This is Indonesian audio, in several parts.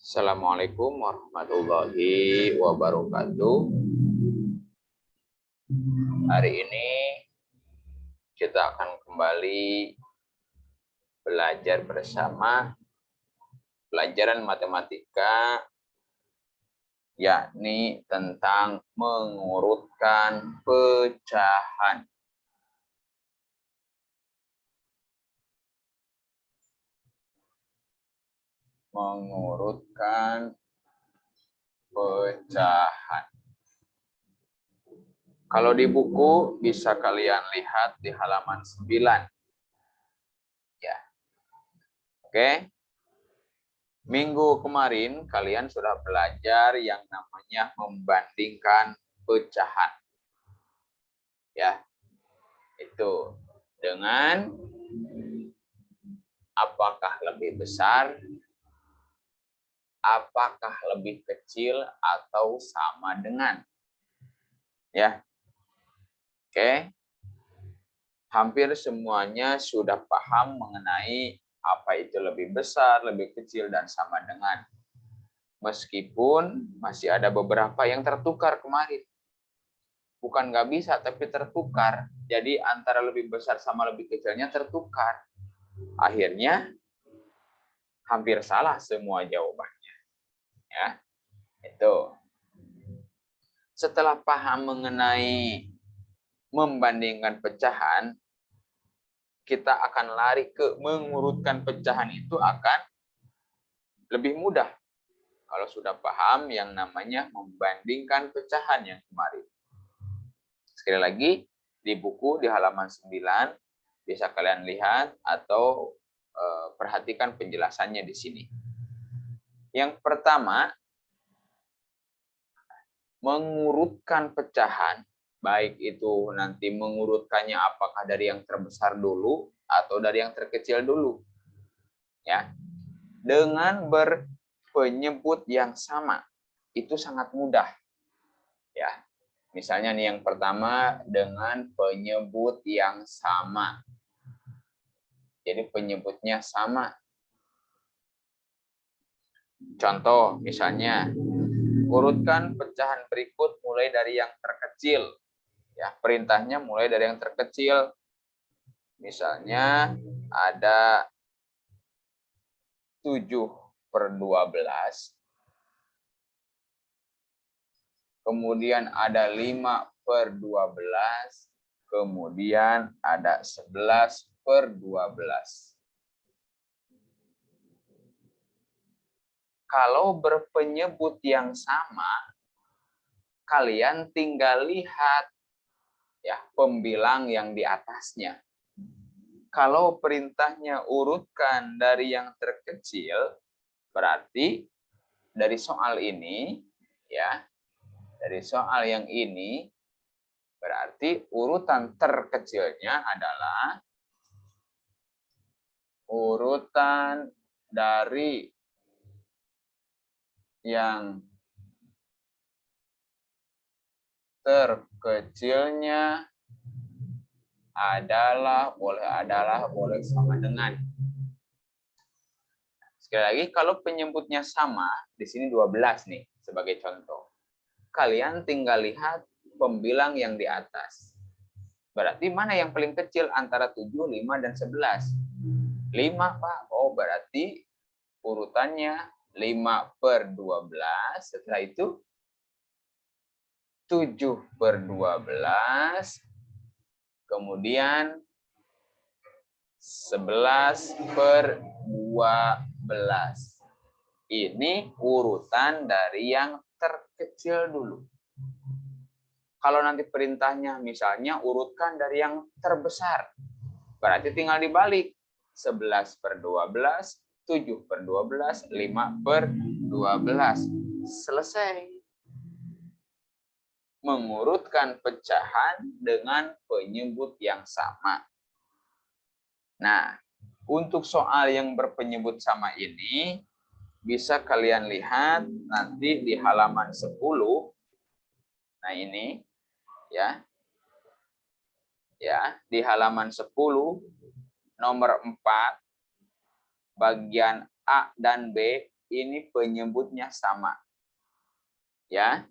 Assalamualaikum warahmatullahi wabarakatuh. Hari ini kita akan kembali belajar bersama pelajaran matematika, yakni tentang mengurutkan pecahan. Mengurutkan pecahan. Kalau di buku bisa kalian lihat di halaman 9. Ya. Oke. Minggu kemarin kalian sudah belajar yang namanya membandingkan pecahan. Ya. Itu dengan apakah lebih besar, apakah lebih kecil atau sama dengan. Ya. Oke. Hampir semuanya sudah paham mengenai apa itu lebih besar, lebih kecil, dan sama dengan. Meskipun masih ada beberapa yang tertukar kemarin. Bukan nggak bisa, tapi tertukar. Jadi antara lebih besar sama lebih kecilnya tertukar. Akhirnya hampir salah semua jawabannya. Ya, itu. Setelah paham mengenai membandingkan pecahan, kita akan lari ke mengurutkan pecahan. Itu akan lebih mudah kalau sudah paham yang namanya membandingkan pecahan yang kemarin. Sekali lagi, di buku di halaman 9 bisa kalian lihat atau perhatikan penjelasannya di sini. Yang pertama, mengurutkan pecahan, baik itu nanti mengurutkannya apakah dari yang terbesar dulu atau dari yang terkecil dulu. Ya. Dengan berpenyebut yang sama. Itu sangat mudah. Ya. Misalnya nih yang pertama dengan penyebut yang sama. Jadi penyebutnya sama. Contoh misalnya, urutkan pecahan berikut mulai dari yang terkecil. Ya, perintahnya mulai dari yang terkecil. Misalnya ada 7/12. Kemudian ada 5/12. Kemudian ada 11/12. Kalau berpenyebut yang sama, kalian tinggal lihat ya pembilang yang di atasnya. Kalau perintahnya urutkan dari yang terkecil, berarti dari soal ini ya, dari soal yang ini berarti urutan terkecilnya adalah urutan dari yang terkecilnya boleh sama dengan. Sekali lagi, kalau penyebutnya sama, di sini 12 nih sebagai contoh. Kalian tinggal lihat pembilang yang di atas. Berarti mana yang paling kecil antara 7, 5, dan 11? 5, Pak. Oh, berarti urutannya 5/12. Setelah itu 7/12. Kemudian 11/12. Ini urutan dari yang terkecil dulu. Kalau nanti perintahnya misalnya urutkan dari yang terbesar. Berarti tinggal dibalik. 11/12, 7/12, 5/12. Selesai. Mengurutkan pecahan dengan penyebut yang sama. Nah, untuk soal yang berpenyebut sama ini, bisa kalian lihat nanti di halaman 10. Nah ini, ya. Ya, di halaman 10, nomor 4, bagian A dan B, ini penyebutnya sama. Ya.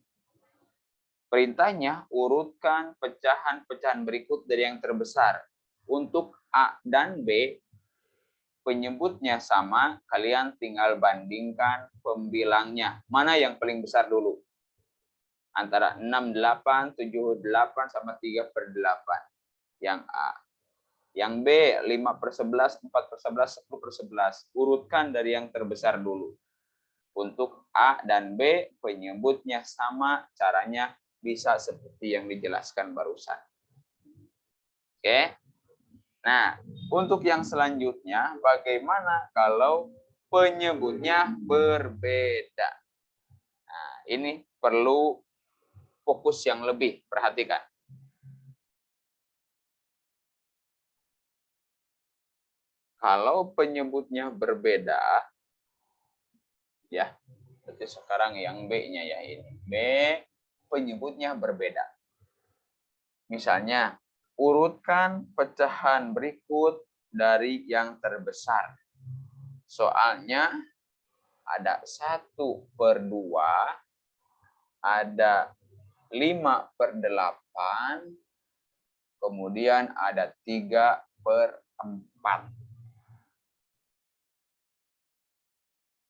Perintahnya urutkan pecahan-pecahan berikut dari yang terbesar. Untuk A dan B penyebutnya sama, kalian tinggal bandingkan pembilangnya. Mana yang paling besar dulu? Antara 68, 78 sama 3/8. Yang A. Yang B 5/11, 4/11, 10/11. Urutkan dari yang terbesar dulu. Untuk A dan B penyebutnya sama, caranya bisa seperti yang dijelaskan barusan. Oke. Nah, untuk yang selanjutnya bagaimana kalau penyebutnya berbeda? Nah, ini perlu fokus yang lebih, perhatikan. Kalau penyebutnya berbeda, ya, berarti sekarang yang B-nya ya ini. B, penyebutnya berbeda. Misalnya, urutkan pecahan berikut dari yang terbesar. Soalnya ada 1/2, ada 5/8, kemudian ada 3/4.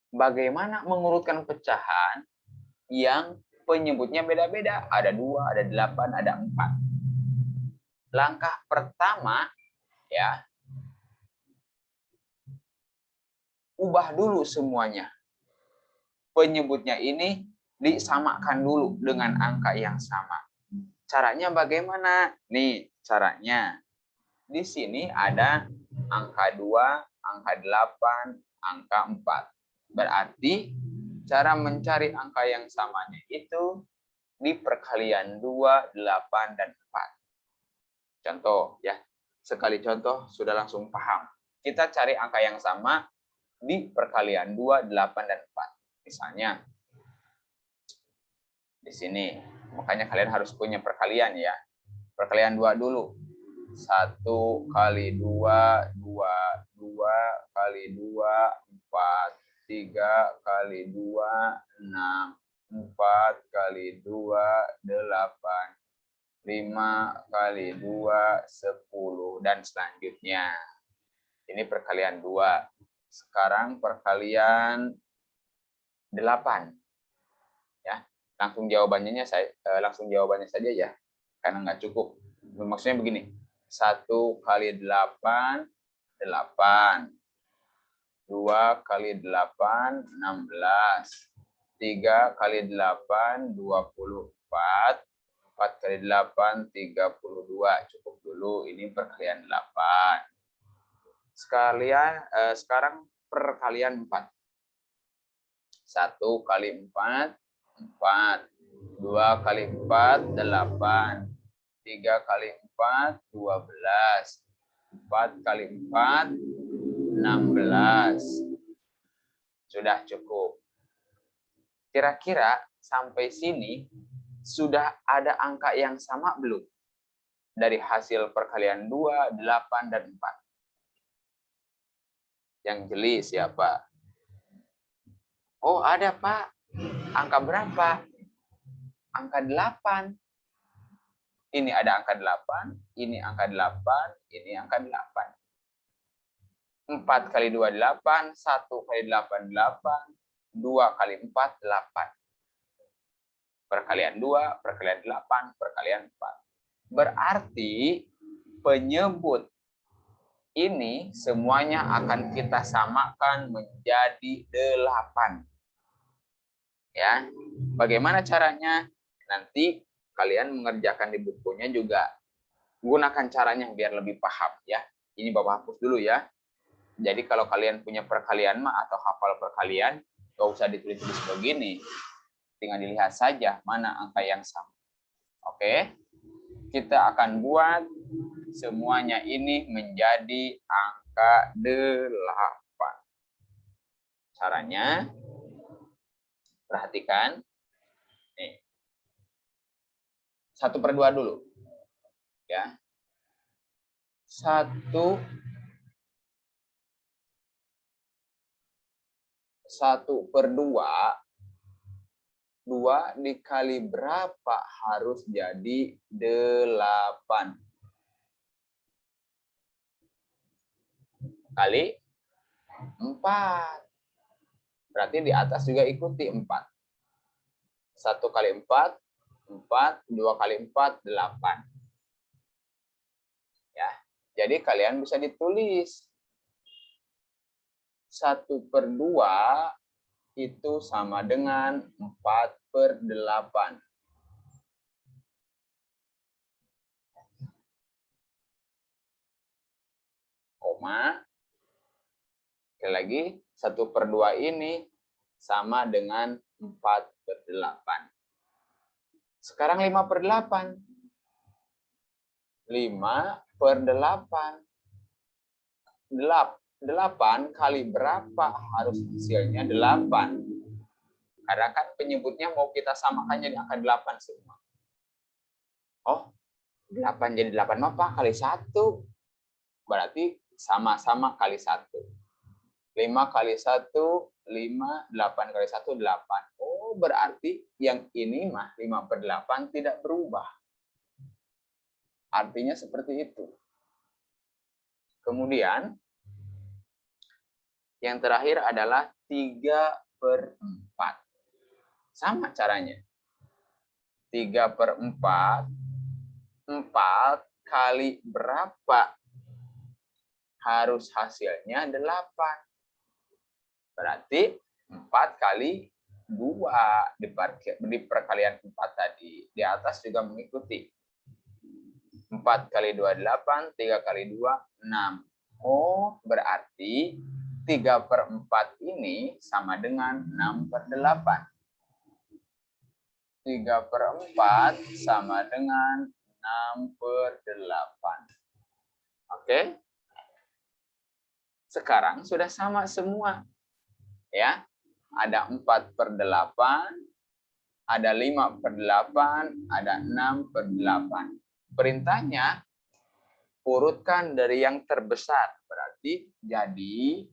Bagaimana mengurutkan pecahan yang penyebutnya beda-beda? Ada 2, ada 8, ada 4. Langkah pertama, ya, ubah dulu semuanya. Penyebutnya ini disamakan dulu dengan angka yang sama. Caranya bagaimana? Nih, caranya. Di sini ada angka 2, angka 8, angka 4. Berarti cara mencari angka yang samanya itu di perkalian 2, 8, dan 4. Contoh ya, sekali contoh sudah langsung paham. Kita cari angka yang sama di perkalian 2, 8, dan 4. Misalnya, di sini. Makanya kalian harus punya perkalian ya. Perkalian 2 dulu. 1 kali 2, 2. 2 kali 2, 4. 3 kali 2, 6. 4 kali 2, 8. 5 kali 2, 10. Dan selanjutnya. Ini perkalian 2. Sekarang perkalian 8. Ya, langsung jawabannya saja ya. Karena nggak cukup. Maksudnya begini. 1 kali 8, 8. 2 kali 8, 16. 3 kali 8, 24. 4 kali 8, 32. Cukup dulu, ini perkalian 8. Sekarang perkalian 4. 1 kali 4, 4. 2 kali 4, 8. 3 kali 4, 12. 4 kali 4, 16. Sudah cukup. Kira-kira sampai sini sudah ada angka yang sama belum? Dari hasil perkalian 2, 8, dan 4. Yang jeli siapa? Oh, ada, Pak. Angka berapa? Angka 8. Ini ada angka 8, ini angka 8, ini angka 8. 4 kali 2, 8. 1 kali 8, 8. 2 kali 4, 8. Perkalian 2, perkalian 8, perkalian 4. Berarti penyebut ini semuanya akan kita samakan menjadi 8. Ya. Bagaimana caranya? Nanti kalian mengerjakan di bukunya juga. Gunakan caranya biar lebih paham ya. Ini Bapak hapus dulu ya. Jadi kalau kalian punya perkalian atau hafal perkalian, gak usah ditulis-tulis begini. Tinggal dilihat saja mana angka yang sama. Oke. Kita akan buat semuanya ini menjadi angka 8. Caranya, perhatikan. Nih. 1/2 dulu. Ya. 1 1/2. 2 dikali berapa harus jadi 8. Kali 4. Berarti di atas juga ikuti 4. 1 kali 4, 4. 2 kali 4, 8. Ya, jadi kalian bisa ditulis 1/2 itu sama dengan 4/8. Koma. Sekali lagi, 1/2 ini sama dengan 4/8. Sekarang 5/8. 5/8. 8 kali berapa harus hasilnya 8. Karena kan penyebutnya mau kita samakan jadi angka 8 semua. Oh, 8 jadi 8 apa? Kali 1. Berarti sama-sama kali 1. 5 kali 1, 5. 8 kali 1, 8. Oh, berarti yang ini mah 5/8 tidak berubah. Artinya seperti itu. Kemudian, yang terakhir adalah 3/4. Sama caranya. 3/4. 4 kali berapa harus hasilnya 8. Berarti 4 kali 2 di perkalian 4 tadi. Di atas juga mengikuti. 4 kali 2, 8. 3 kali 2, 6. Oh, berarti 3/4 ini sama dengan 6/8. 3/4 sama dengan 6/8. Oke? Sekarang sudah sama semua. Ya. Ada 4/8, ada 5/8, ada 6/8. Perintahnya urutkan dari yang terbesar. Berarti jadi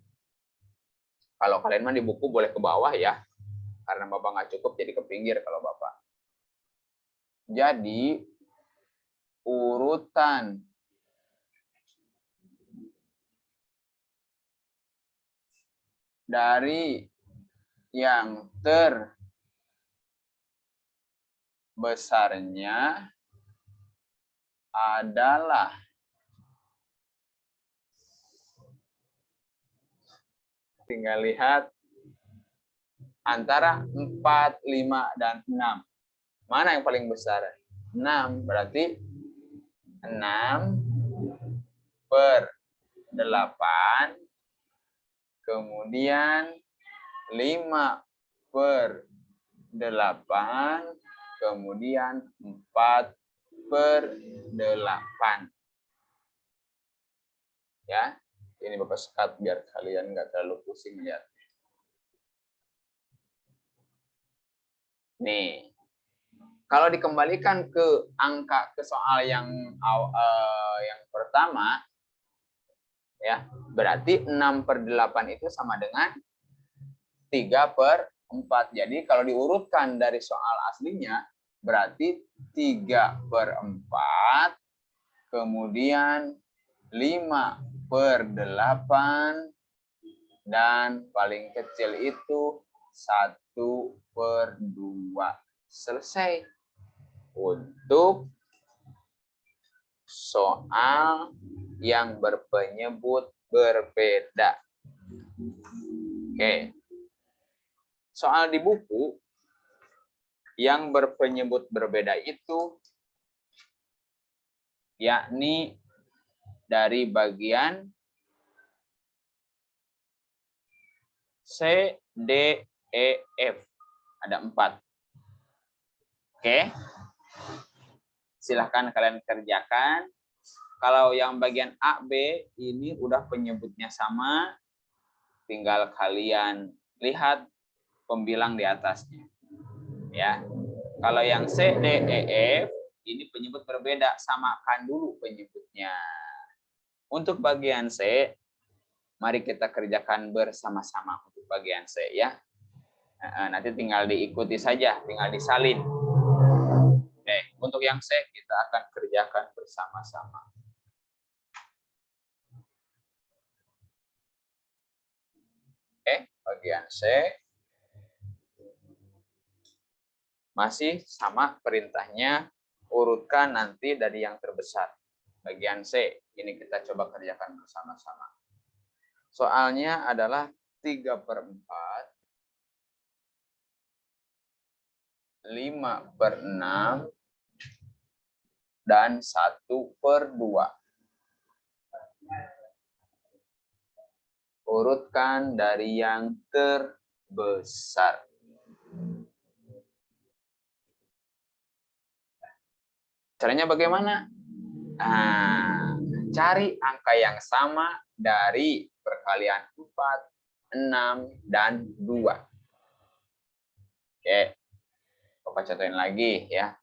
kalau kalian mah di buku boleh ke bawah ya. Karena Bapak nggak cukup jadi ke pinggir kalau Bapak. Jadi urutan dari yang terbesarnya adalah tinggal lihat antara 4, 5, dan 6. Mana yang paling besar? 6. Berarti 6/8. Kemudian 5/8. Kemudian 4/8. Ya, ini Bapak sekat biar kalian nggak terlalu pusing lihat. Nih, kalau dikembalikan ke soal yang pertama, ya berarti 6/8 itu sama dengan 3/4. Jadi kalau diurutkan dari soal aslinya, berarti 3/4, kemudian 5/8, dan paling kecil itu 1/2. Selesai untuk soal yang berpenyebut berbeda. Oke. Soal di buku yang berpenyebut berbeda itu yakni dari bagian C, D, E, F. Ada 4. Oke. Silahkan kalian kerjakan. Kalau yang bagian A, B, ini udah penyebutnya sama. Tinggal kalian lihat pembilang di atasnya. Ya. Kalau yang C, D, E, F, ini penyebut berbeda. Samakan dulu penyebutnya. Untuk bagian C, Mari kita kerjakan bersama-sama untuk bagian C ya. Nanti tinggal diikuti saja, tinggal disalin. Oke, untuk yang C kita akan kerjakan bersama-sama. Oke, bagian C. Masih sama perintahnya, urutkan nanti dari yang terbesar. Bagian C, ini kita coba kerjakan bersama-sama. Soalnya adalah 3/4, 5/6, dan 1/2. Urutkan dari yang terbesar. Caranya bagaimana? Cari angka yang sama dari perkalian 4, 6, dan 2. Oke, Bapak contohin lagi ya.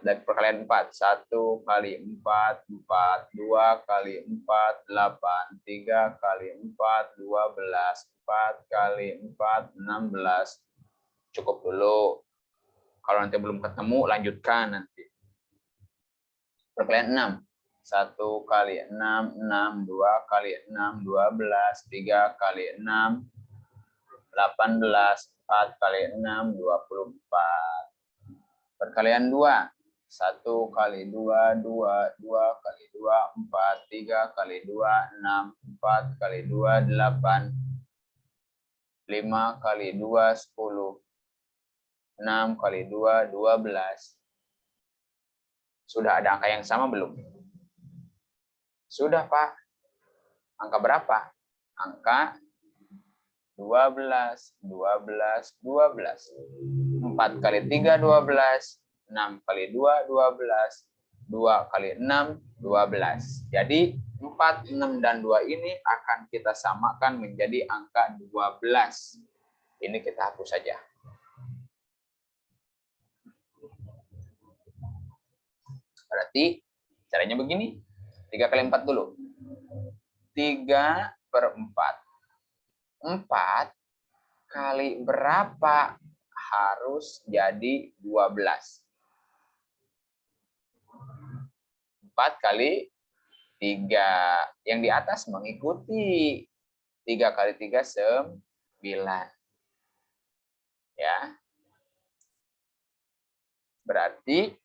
Dari perkalian 4, 1 kali 4, 4, 2 kali 4, 8, 3 kali 4, 12, 4 kali 4, 16. Cukup dulu. Kalau nanti belum ketemu, lanjutkan nanti. Perkalian 6. 1 kali 6, 6. 2 kali 6, 12. 3 kali 6, 18. 4 kali 6, 24. Perkalian 2. 1 kali 2, 2. 2 kali 2, 4. 3 kali 2, 6. 4 kali 2, 8. 5 kali 2, 10. 6 kali 2, 12. Sudah ada angka yang sama belum? Sudah, Pak. Angka berapa? Angka 12, 12, 12. 4 kali 3, 12. 6 kali 2, 12. 2 kali 6, 12. Jadi 4, 6, dan 2 ini akan kita samakan menjadi angka 12. Ini kita hapus saja. Berarti caranya begini. 3 kali 4 dulu. 3/4. 4 kali berapa harus jadi 12? 4 kali 3. Yang di atas mengikuti. 3 kali 3, 9. Ya. Berarti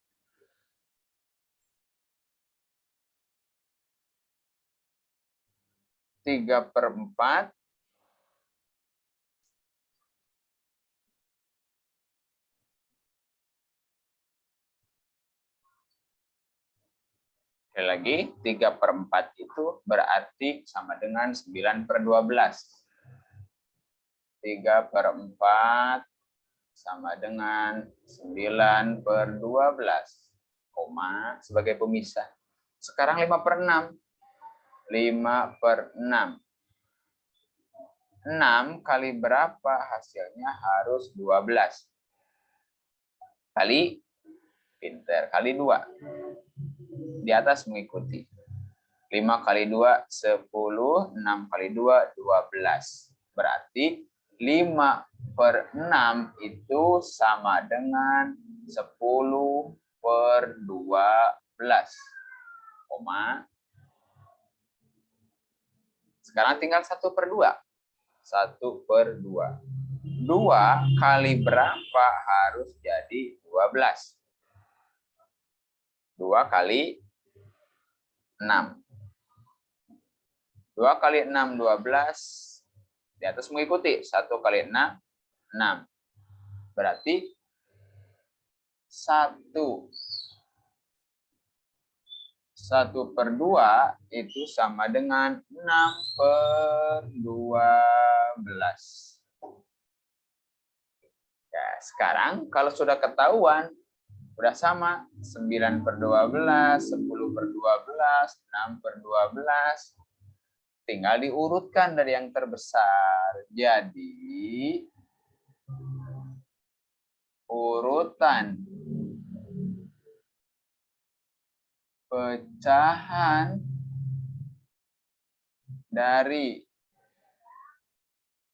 3/4 sekali lagi 3/4 itu berarti sama dengan 9/12. 3/4 sama dengan 9/12, koma sebagai pemisah. Sekarang 5/6. 5/6. 6 kali berapa hasilnya harus 12? Kali, pinter, kali 2. Di atas mengikuti. 5 kali 2, 10. 6 kali 2, 12. Berarti 5/6 itu sama dengan 10/12. Koma. Sekarang tinggal 1/2. 1/2. 2 kali berapa harus jadi 12? 2 kali 6. 2 kali 6, 12. Di atas mengikuti. 1 kali 6, 6. Berarti 1/2 itu sama dengan 6/12. Ya, sekarang kalau sudah ketahuan, udah sama 9/12, 10/12, 6/12. Tinggal diurutkan dari yang terbesar. Jadi urutan pecahan dari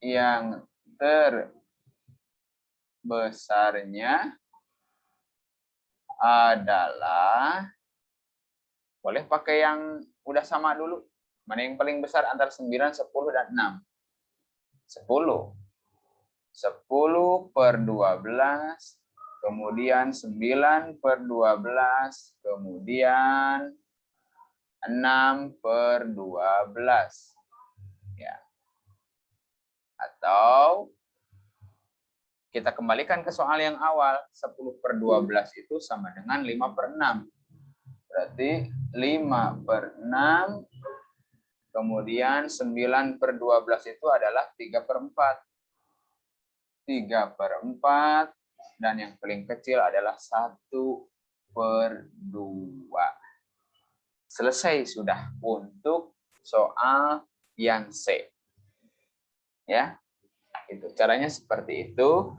yang terbesarnya adalah, boleh pakai yang udah sama dulu. Mana yang paling besar antara 9, 10, dan 6? 10. 10 per 12, kemudian 9 per 12, kemudian 6 per 12. Ya. Atau kita kembalikan ke soal yang awal. 10 per 12 itu sama dengan 5 per 6. Berarti 5 per 6, kemudian 9 per 12 itu adalah 3 per 4. 3 per 4, dan yang paling kecil adalah 1 per 2. Selesai sudah untuk soal yang C. Ya, itu caranya seperti itu.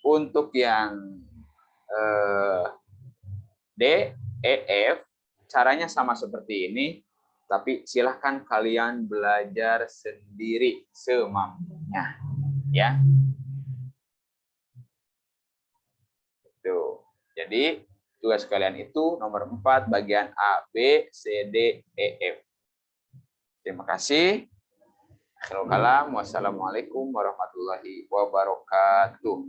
Untuk yang D, E, F, caranya sama seperti ini, tapi silahkan kalian belajar sendiri semampunya, ya. Tuh. Jadi tugas kalian itu nomor 4 bagian A, B, C, D, E, F. Terima kasih. Akhirul kalam. Wassalamualaikum warahmatullahi wabarakatuh.